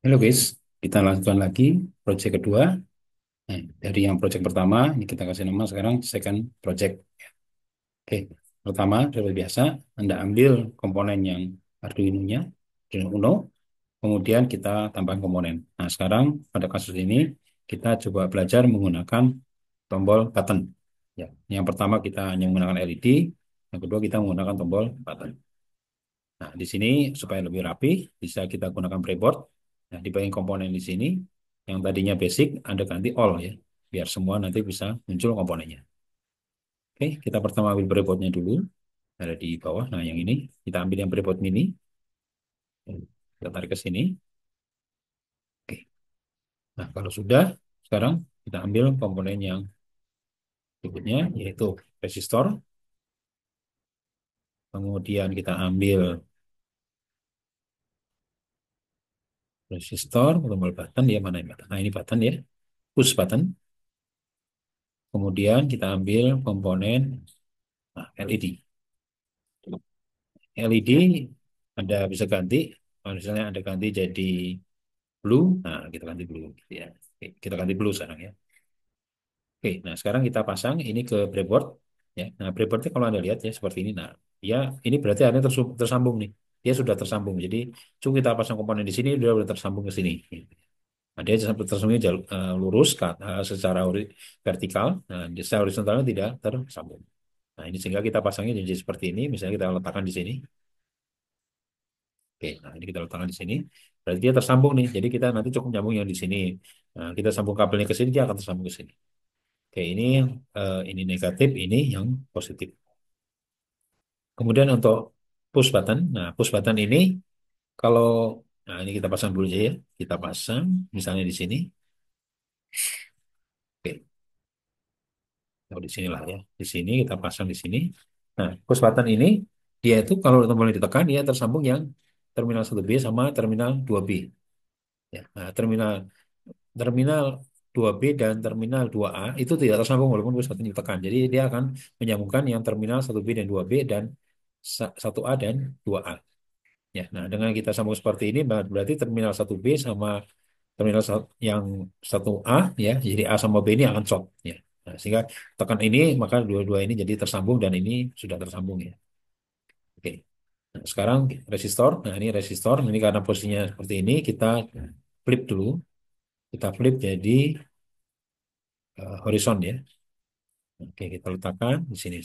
Halo guys, kita lanjutkan lagi project kedua. Nah, dari yang project pertama, ini kita kasih nama sekarang second project. Oke, pertama seperti biasa, Anda ambil komponen yang Arduino-nya, Arduino Uno, kemudian kita tambahkan komponen. Nah, sekarang pada kasus ini kita coba belajar menggunakan tombol button. Ya, yang pertama kita hanya menggunakan LED, yang kedua kita menggunakan tombol button. Nah, di sini supaya lebih rapi, bisa kita gunakan breadboard. Nah, di bagian komponen di sini, yang tadinya basic, Anda ganti all ya, biar semua nanti bisa muncul komponennya. Oke, kita pertama ambil breadboardnya dulu, ada di bawah. Nah, yang ini, kita ambil yang breadboard mini, kita tarik ke sini. Oke, nah kalau sudah, sekarang kita ambil komponen yang berikutnya, yaitu resistor. Kemudian kita ambil resistor, tombol button, ya mana yang button? Nah, ini button ya, push button. Kemudian kita ambil komponen LED. LED Anda bisa ganti, kalau misalnya Anda ganti jadi blue, nah kita ganti blue gitu ya. Oke, kita ganti blue sekarang ya. Oke, nah sekarang kita pasang ini ke breadboard ya. Nah, breadboardnya kalau Anda lihat ya seperti ini. Nah, ya ini berarti ada tersambung nih. Dia sudah tersambung. Jadi, cuma kita pasang komponen di sini dia sudah tersambung ke sini. Nah, dia tersambungnya lurus secara vertikal. Nah, secara horizontalnya tidak tersambung. Nah, ini sehingga kita pasangnya jadi seperti ini. Misalnya kita letakkan di sini. Oke, nah ini kita letakkan di sini. Berarti dia tersambung nih. Jadi kita nanti cukup nyambung yang di sini. Nah, kita sambung kabelnya ke sini, dia akan tersambung ke sini. Oke, ini negatif, ini yang positif. Kemudian untuk push button. Nah, push button ini kalau nah ini kita pasang dulu aja ya. Kita pasang misalnya di sini. Oke, taruh di sini lah ya. Di sini kita pasang di sini. Nah, push button ini dia itu kalau tombolnya ditekan dia tersambung yang terminal 1B sama terminal 2B. Ya, nah, terminal 2B dan terminal 2A itu tidak tersambung walaupun satu ditekan. Jadi dia akan menyambungkan yang terminal 1B dan 2B dan 1A dan 2A. Ya, nah dengan kita sambung seperti ini berarti terminal 1B sama terminal yang 1A ya, jadi A sama B ini akan short ya. Nah, sehingga tekan ini maka dua-dua ini jadi tersambung dan ini sudah tersambung ya. Oke. Nah, sekarang resistor. Nah, ini resistor. Ini karena posisinya seperti ini kita flip dulu. Kita flip jadi horizon ya. Oke, kita letakkan di sini.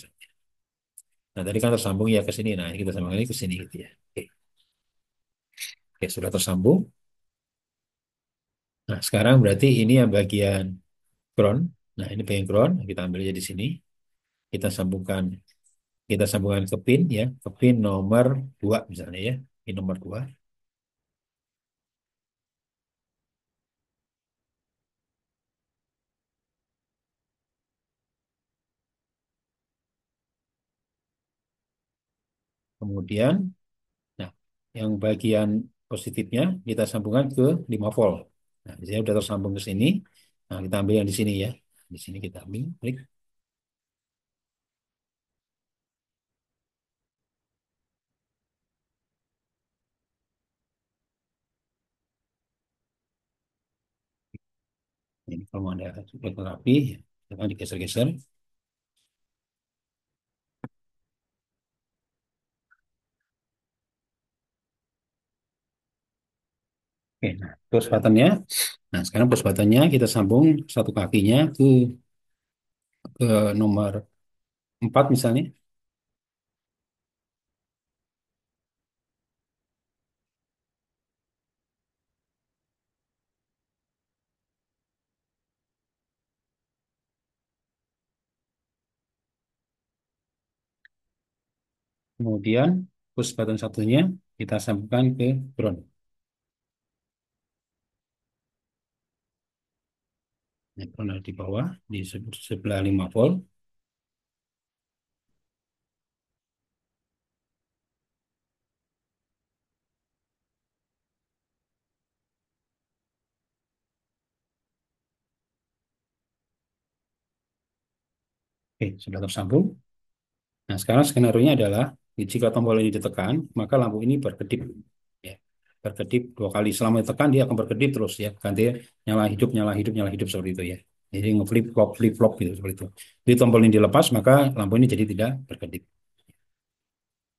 Nah, tadi kan tersambung ya ke sini. Nah, ini kita sambung lagi ke sini gitu ya. Oke, oke sudah tersambung. Nah, sekarang berarti ini yang bagian ground. Nah, ini bagian ground. Kita ambil aja di sini. Kita sambungkan, kita sambungkan ke pin ya, ke pin nomor 2 misalnya ya. Pin nomor 2. Kemudian, nah, yang bagian positifnya kita sambungkan ke 5 volt. Nah, di sini sudah tersambung ke sini. Nah, kita ambil yang di sini ya. Di sini kita ambil, klik. Ini kalau mau ada sudah rapi, jangan digeser-geser. Oke, nah, push buttonnya. Nah, sekarang push buttonnya kita sambung satu kakinya ke nomor 4 misalnya. Kemudian push button satunya kita sambungkan ke ground. Nah, ground ada di bawah, di sebelah 5 volt. Oke, sudah tersambung. Nah, sekarang skenario-nya adalah jika tombol ini ditekan, maka lampu ini berkedip. Ya. berkedip 2 kali. Selama ditekan dia akan berkedip terus ya. Ganti nyala hidup seperti itu ya. Jadi flip flop gitu seperti itu. Jadi tombol ini dilepas maka lampu ini jadi tidak berkedip.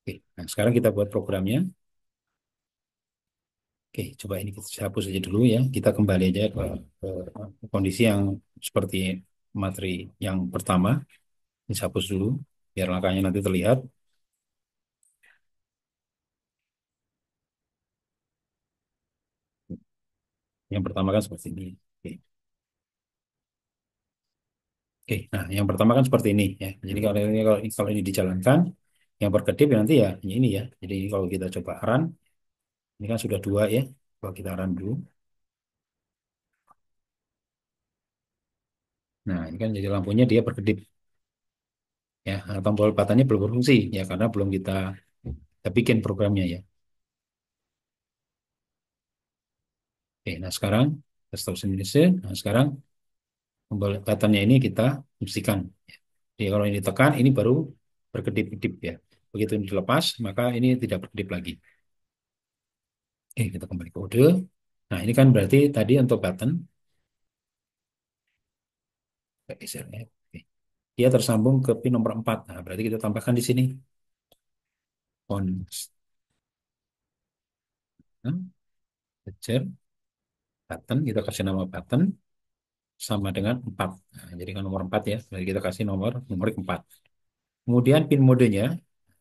Oke, nah sekarang kita buat programnya. Oke, coba ini kita hapus aja dulu ya. Kita kembali aja ke kondisi yang seperti materi yang pertama. Ini hapus dulu biar langkahnya nanti terlihat. Yang pertama kan seperti ini. Oke. Oke, nah yang pertama kan seperti ini ya. Jadi kalau ini dijalankan, yang berkedip ya nanti ya ini ya. Jadi kalau kita coba run, ini kan sudah 2 ya. Kalau kita run dulu, nah ini kan jadi lampunya dia berkedip ya. Nah, tombol buttonnya belum berfungsi ya karena belum kita bikin programnya ya. Oke, nah sekarang kita stop sini. Nah sekarang tombol buttonnya ini kita fungsikan. Jadi kalau ini ditekan, ini baru berkedip-kedip ya. Begitu ini dilepas, maka ini tidak berkedip lagi. Oke, kita kembali ke kode. Nah, ini kan berarti tadi untuk button, geser ya. Oke. Dia tersambung ke pin nomor 4. Nah, berarti kita tambahkan di sini. Constant, geser, button, kita kasih nama button, sama dengan 4. Nah, jadi kan nomor 4 ya. Berarti kita kasih numerik 4. Kemudian pin modenya,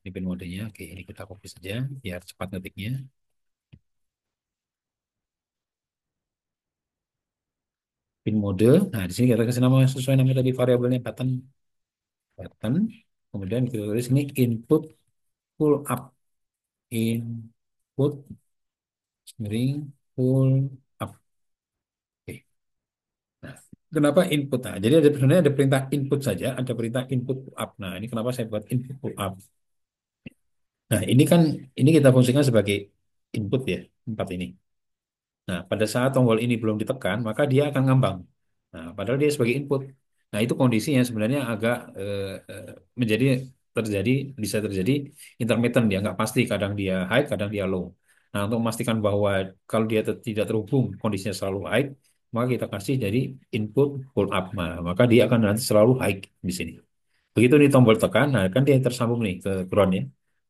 ini pin modenya, oke ini kita copy saja, biar cepat ngetiknya. Pin mode, nah di sini kita kasih nama sesuai nama tadi variabelnya button. Button, kemudian kita tulis ini input pull up, input string pull up. Oke. Nah, kenapa input? Nah, jadi sebenarnya ada perintah input saja, ada perintah input pull up. Nah, ini kenapa saya buat input pull up? Nah, ini kita fungsikan sebagai input ya, 4 ini. Nah, pada saat tombol ini belum ditekan, maka dia akan ngambang. Nah, padahal dia sebagai input. Nah, itu kondisinya sebenarnya agak menjadi terjadi bisa terjadi intermittent dia nggak pasti, kadang dia high, kadang dia low. Nah, untuk memastikan bahwa kalau dia tidak terhubung, kondisinya selalu high, maka kita kasih jadi input pull up. Nah, maka dia akan nanti selalu high di sini. Begitu nih tombol tekan, nah kan dia tersambung nih ke ground ya.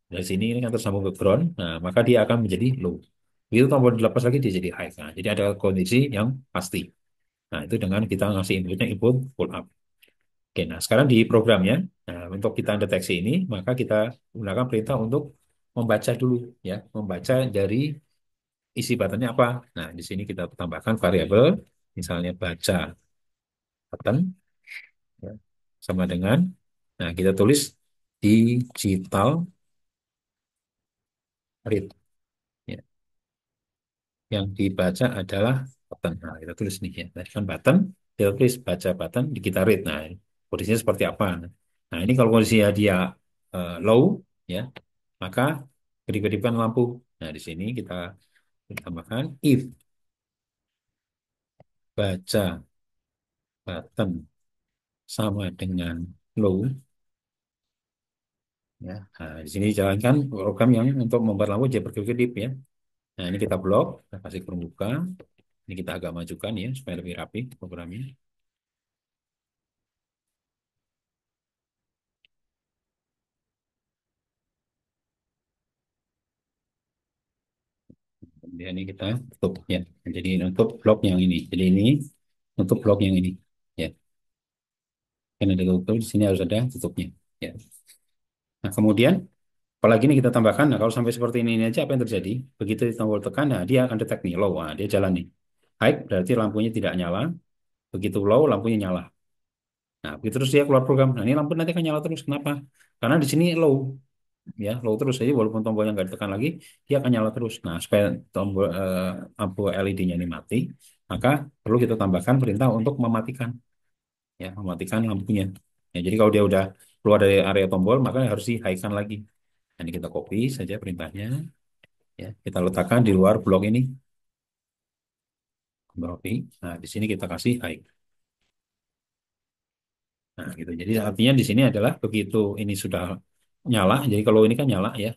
Dari sini ini kan tersambung ke ground, nah maka dia akan menjadi low. Begitu tombol dilepas lagi dia jadi high. Nah, jadi ada kondisi yang pasti. Nah, itu dengan kita ngasih inputnya input pull up. Oke, nah sekarang di programnya, nah untuk kita deteksi ini, maka kita gunakan perintah untuk membaca dulu ya, membaca dari isi buttonnya apa. Nah, di sini kita tambahkan variabel, misalnya baca button ya, sama dengan, nah kita tulis digital read. Ya. Yang dibaca adalah button. Nah, kita tulis nih ya. Tadi kan button, kita tulis baca button di kita read. Nah, kondisinya seperti apa? Nah, ini kalau kondisinya dia low, ya, maka kedip-kedipan lampu. Nah, di sini kita tambahkan if baca button sama dengan low, ya. Nah, di sini jalankan program yang untuk membuat lampu jadi berkedip-kedip ya. Nah, ini kita blok, kita kasih kurung buka. Ini kita agak majukan ya supaya lebih rapi programnya. Kemudian ini kita tutup ya. Jadi untuk blok yang ini. Jadi ini untuk blok yang ini. Ya, kan ada tutup di sini harus ada tutupnya. Ya. Nah, kemudian apalagi ini kita tambahkan. Nah, kalau sampai seperti ini aja apa yang terjadi? Begitu di tombol tekan, nah dia akan detect nih low. Nah, dia jalan nih. High berarti lampunya tidak nyala. Begitu low lampunya nyala. Nah, begitu terus dia keluar program. Nah, ini lampu nanti akan nyala terus. Kenapa? Karena di sini low. Ya low terus jadi walaupun tombolnya nggak ditekan lagi dia akan nyala terus. Nah supaya tombol lampu LED-nya ini mati maka perlu kita tambahkan perintah untuk mematikan ya mematikan lampunya ya, jadi kalau dia udah keluar dari area tombol maka harus di-high-kan lagi. Nah, ini kita copy saja perintahnya ya kita letakkan di luar blok ini copy. Nah di sini kita kasih high. Nah gitu jadi artinya di sini adalah begitu ini sudah nyala jadi kalau ini kan nyala ya.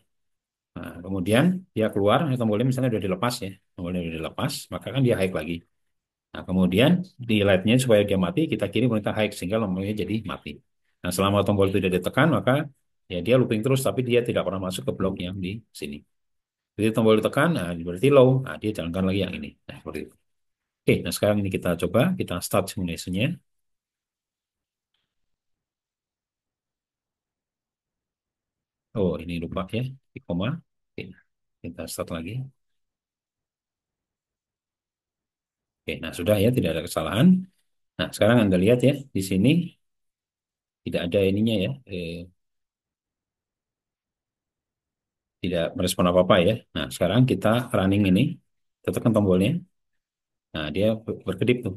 Nah, kemudian dia keluar, tombolnya misalnya udah dilepas ya, tombolnya udah dilepas, maka kan dia high lagi. Nah, kemudian di LED-nya supaya dia mati, kita kirim perintah high sehingga lampunya jadi mati. Nah, selama tombol itu tidak ditekan, maka ya dia looping terus, tapi dia tidak pernah masuk ke blok yang di sini. Jadi tombol ditekan, nah berarti low, nah dia jalankan lagi yang ini. Nah, seperti itu. Oke, nah sekarang ini kita coba, kita start simulasinya. Oh, ini lupa ya, di koma. Oke, kita start lagi. Oke, nah sudah ya, tidak ada kesalahan. Nah, sekarang Anda lihat ya, di sini tidak ada ininya ya, tidak merespon apa-apa ya. Nah, sekarang kita running ini, kita tekan tombolnya. Nah, dia berkedip tuh.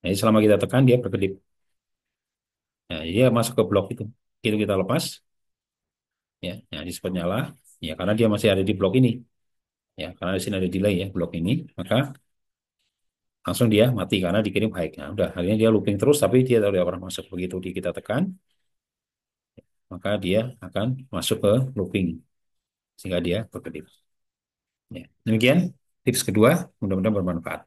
Nah, jadi selama kita tekan, dia berkedip. Nah, dia masuk ke blok itu. Itu kita lepas, ya. Nah, di spot nyala, ya karena dia masih ada di blok ini. Ya, karena di sini ada delay ya, blok ini. Maka langsung dia mati karena dikirim high. Nah, udah, akhirnya dia looping terus, tapi dia tidak pernah masuk. Begitu kita tekan, maka dia akan masuk ke looping. Sehingga dia berkedip. Ya. Demikian tips kedua, mudah-mudahan bermanfaat.